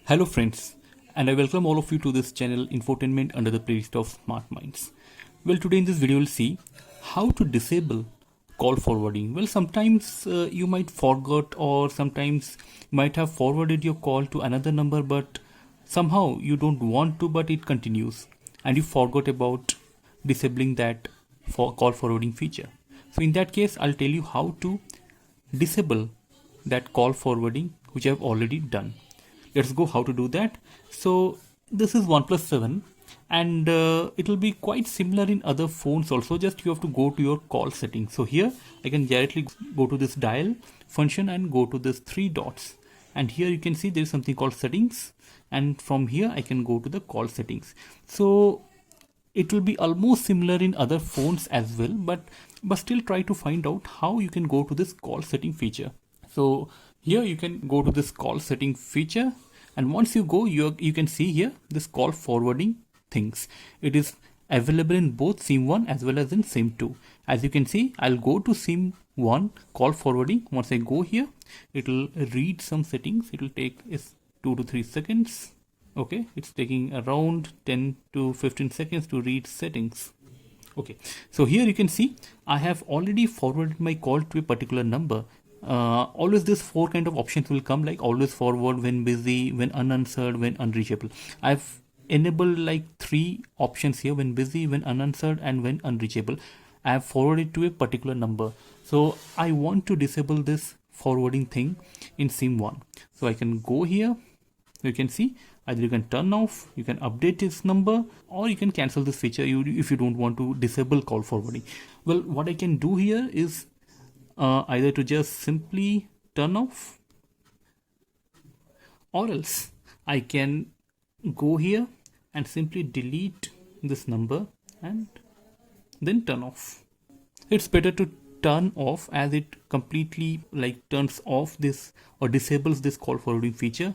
Hello friends, and I welcome all of you to this channel Infotainment under the playlist of Smart Minds. Well, today in this video we'll see how to disable call forwarding. Well, sometimes you might forget, or sometimes you might have forwarded your call to another number, but somehow you don't want to, but it continues, and you forgot about disabling that call forwarding feature. So in that case, I'll tell you how to disable that call forwarding which I've already done. Let's go how to do that. So this is OnePlus 7 and it will be quite similar in other phones also. Just you have to go to your call settings. So here I can directly go to this dial function and go to this three dots, and here you can see there is something called settings, and from here I can go to the call settings. So it will be almost similar in other phones as well, but still try to find out how you can go to this call setting feature. So here you can go to this call setting feature, and once you go, you can see here this call forwarding things. It is available in both SIM 1 as well as in SIM 2. As you can see, I'll go to SIM 1 call forwarding. Once I go here, it will read some settings. It will take 2 to 3 seconds. Okay, it's taking around 10 to 15 seconds to read settings. Okay, so here you can see I have already forwarded my call to a particular number. Always this four kind of options will come, like always forward, when busy, when unanswered, when unreachable. I've enabled like 3 options here: when busy, when unanswered, and when unreachable. I have forwarded to a particular number, so I want to disable this forwarding thing in SIM 1. So I can go here. You can see either you can turn off, you can update this number, or you can cancel this feature if you don't want to disable call forwarding. Well, what I can do here is either to just simply turn off, or else I can go here and simply delete this number and then turn off. It's better to turn off, as it completely turns off this or disables this call forwarding feature.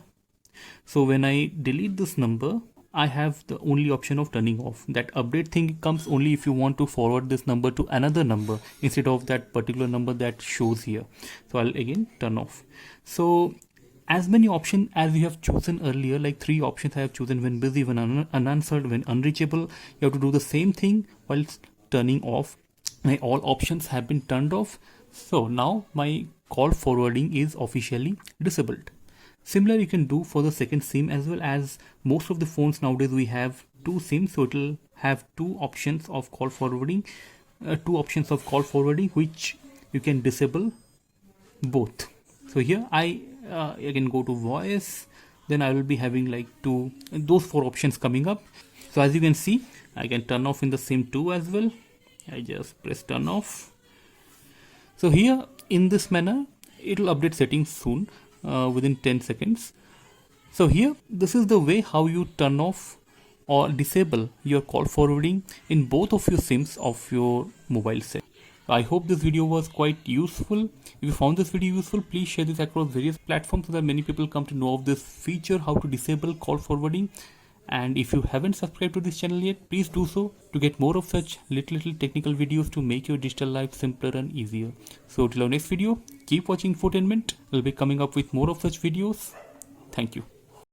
So when I delete this number, I have the only option of turning off. That update thing comes only if you want to forward this number to another number instead of that particular number that shows here. So I'll again turn off. So as many options as you have chosen earlier, like 3 options I have chosen: when busy, when unanswered, when unreachable. You have to do the same thing while turning off. My all options have been turned off. So now my call forwarding is officially disabled. Similar you can do for the second SIM as well. As most of the phones nowadays we have 2 SIMs, so it will have 2 options of call forwarding, which you can disable both. So here I can go to voice, then I will be having like those 4 options coming up. So as you can see, I can turn off in the SIM 2 as well. I just press turn off. So here in this manner it will update settings soon. Within 10 seconds. So here, this is the way how you turn off or disable your call forwarding in both of your SIMs of your mobile set. I hope this video was quite useful. If you found this video useful, please share this across various platforms so that many people come to know of this feature, how to disable call forwarding. And if you haven't subscribed to this channel yet, please do so to get more of such little technical videos to make your digital life simpler and easier. So till our next video, keep watching Infotainment. We'll be coming up with more of such videos. Thank you.